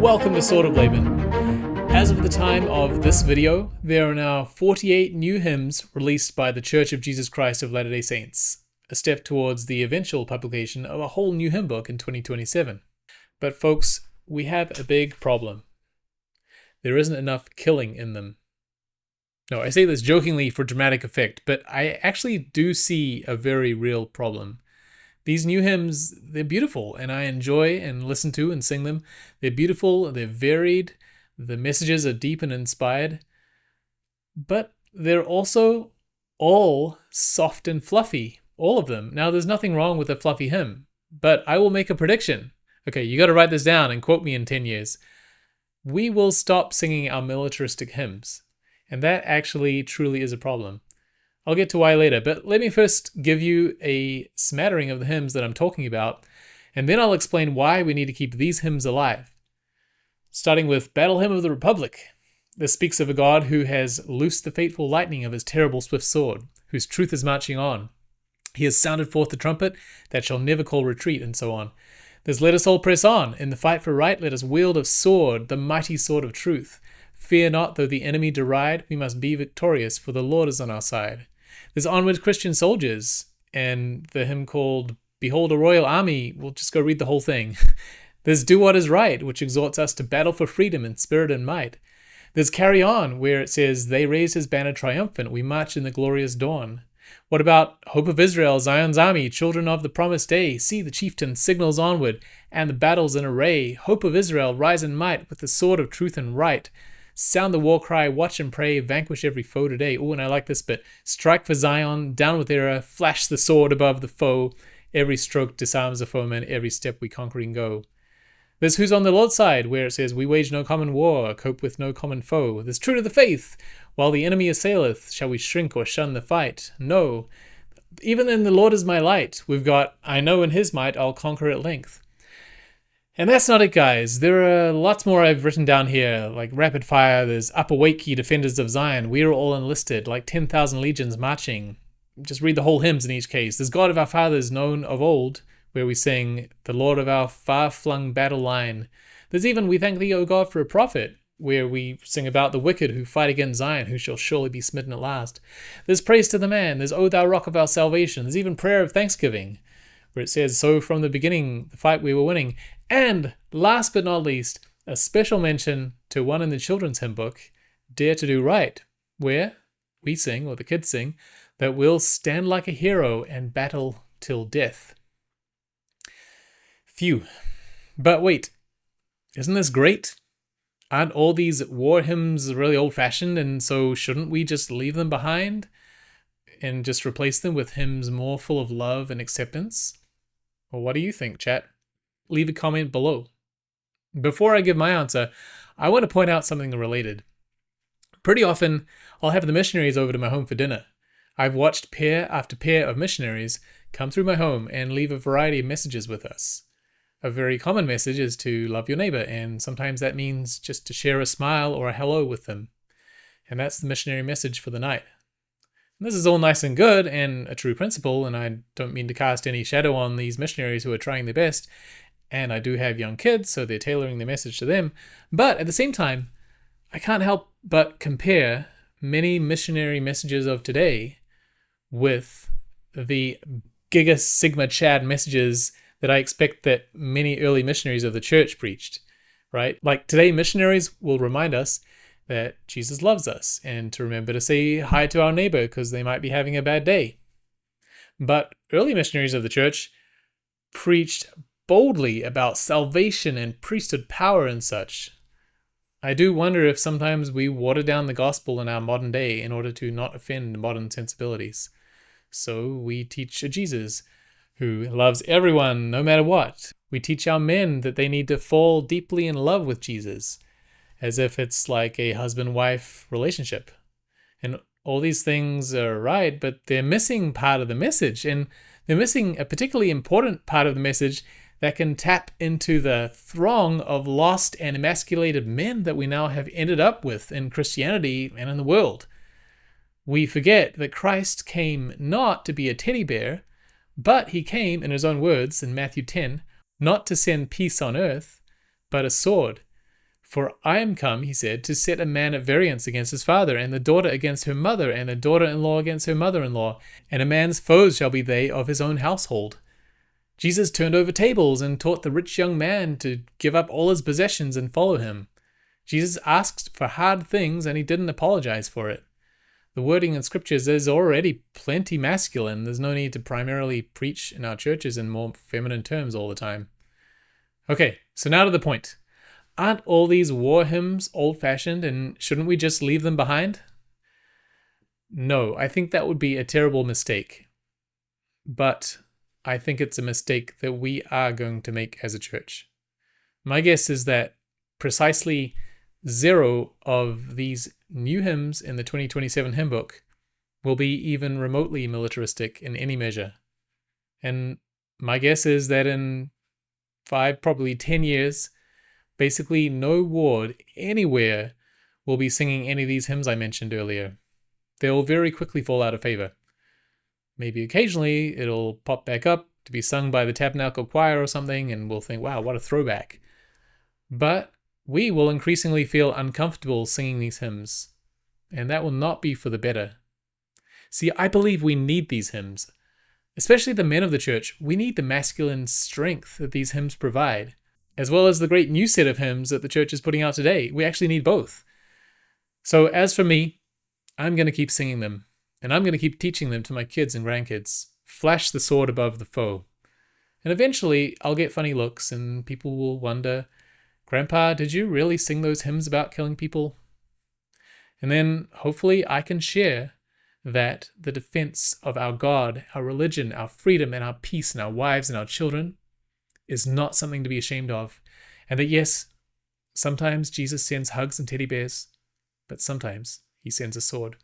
Welcome to Sword of Laban. As of the time of this video, there are now 48 new hymns released by the Church of Jesus Christ of Latter-day Saints, a step towards the eventual publication of a whole new hymn book in 2027. But folks, we have a big problem. There isn't enough killing in them. No, I say this jokingly for dramatic effect, but I actually do see a very real problem. These new hymns, they're beautiful, and I enjoy and listen to and sing them. They're beautiful, they're varied, the messages are deep and inspired, but they're also all soft and fluffy, all of them. Now, there's nothing wrong with a fluffy hymn, but I will make a prediction. Okay, you got to write this down and quote me in 10 years. We will stop singing our militaristic hymns, and that actually truly is a problem. I'll get to why later, but let me first give you a smattering of the hymns that I'm talking about, and then I'll explain why we need to keep these hymns alive. Starting with Battle Hymn of the Republic. This speaks of a God who has loosed the fateful lightning of his terrible swift sword, whose truth is marching on. He has sounded forth the trumpet that shall never call retreat, and so on. There's Let us all press on. In the fight for right, let us wield a sword, the mighty sword of truth. Fear not, though the enemy deride, we must be victorious, for the Lord is on our side. There's Onward Christian Soldiers, and the hymn called Behold a Royal Army. We'll just go read the whole thing. There's Do What Is Right, which exhorts us to battle for freedom in spirit and might. There's Carry On, where it says, They raise his banner triumphant, we march in the glorious dawn. What about Hope of Israel, Zion's army, children of the promised day? See the chieftain signals onward, and the battle's in array. Hope of Israel, rise in might, with the sword of truth and right. Sound the war cry, watch and pray, vanquish every foe today. Oh, and I like this bit. Strike for Zion, down with error, flash the sword above the foe. Every stroke disarms the foeman, every step we conquering go. There's Who's on the Lord's Side, where it says, We wage no common war, cope with no common foe. There's True to the Faith, while the enemy assaileth, shall we shrink or shun the fight? No. Even in the Lord is my light, we've got, I know in his might I'll conquer at length. And that's not it, guys. There are lots more I've written down here, like Rapid Fire, there's Up Awake, ye defenders of Zion, we are all enlisted, like 10,000 legions marching. Just read the whole hymns in each case. There's God of our fathers known of old, where we sing, the Lord of our far-flung battle line. There's even We Thank Thee, O God, for a Prophet, where we sing about the wicked who fight against Zion, who shall surely be smitten at last. There's Praise to the Man, there's O thou rock of our salvation, there's even Prayer of Thanksgiving, where it says, So from the beginning, the fight we were winning. And last but not least, a special mention to one in the children's hymn book, Dare to Do Right, where we sing, or the kids sing, that we'll stand like a hero and battle till death. Phew. But wait, isn't this great? Aren't all these war hymns really old-fashioned, and so shouldn't we just leave them behind and just replace them with hymns more full of love and acceptance? Well, what do you think, chat? Leave a comment below. Before I give my answer, I want to point out something related. Pretty often, I'll have the missionaries over to my home for dinner. I've watched pair after pair of missionaries come through my home and leave a variety of messages with us. A very common message is to love your neighbor, and sometimes that means just to share a smile or a hello with them. And that's the missionary message for the night. And this is all nice and good and a true principle, and I don't mean to cast any shadow on these missionaries who are trying their best. And I do have young kids, so they're tailoring their message to them. But at the same time, I can't help but compare many missionary messages of today with the Giga Sigma Chad messages that I expect that many early missionaries of the church preached, right? Like today, missionaries will remind us that Jesus loves us and to remember to say hi to our neighbor because they might be having a bad day. But early missionaries of the church preached boldly about salvation and priesthood power and such. I do wonder if sometimes we water down the gospel in our modern day in order to not offend modern sensibilities. So we teach a Jesus who loves everyone no matter what. We teach our men that they need to fall deeply in love with Jesus, as if it's like a husband-wife relationship. And all these things are right, but they're missing part of the message, and they're missing a particularly important part of the message that can tap into the throng of lost and emasculated men that we now have ended up with in Christianity and in the world. We forget that Christ came not to be a teddy bear, but he came, in his own words in Matthew 10, not to send peace on earth, but a sword, For I am come, he said, to set a man at variance against his father, and the daughter against her mother, and the daughter-in-law against her mother-in-law, and a man's foes shall be they of his own household. Jesus turned over tables and taught the rich young man to give up all his possessions and follow him. Jesus asked for hard things and he didn't apologize for it. The wording in scriptures is already plenty masculine. There's no need to primarily preach in our churches in more feminine terms all the time. Okay, so now to the point. Aren't all these war hymns old-fashioned, and shouldn't we just leave them behind? No, I think that would be a terrible mistake. But I think it's a mistake that we are going to make as a church. My guess is that precisely 0 of these new hymns in the 2027 hymn book will be even remotely militaristic in any measure. And my guess is that in 5, probably 10 years, basically no ward anywhere will be singing any of these hymns I mentioned earlier. They'll very quickly fall out of favor. Maybe occasionally it'll pop back up to be sung by the Tabernacle Choir or something, and we'll think, wow, what a throwback. But we will increasingly feel uncomfortable singing these hymns, and that will not be for the better. See, I believe we need these hymns. Especially the men of the church, we need the masculine strength that these hymns provide, as well as the great new set of hymns that the church is putting out today. We actually need both. So as for me, I'm going to keep singing them, and I'm going to keep teaching them to my kids and grandkids. Flash the sword above the foe. And eventually, I'll get funny looks, and people will wonder, Grandpa, did you really sing those hymns about killing people? And then, hopefully, I can share that the defense of our God, our religion, our freedom, and our peace, and our wives and our children is not something to be ashamed of. And that, yes, sometimes Jesus sends hugs and teddy bears, but sometimes he sends a sword.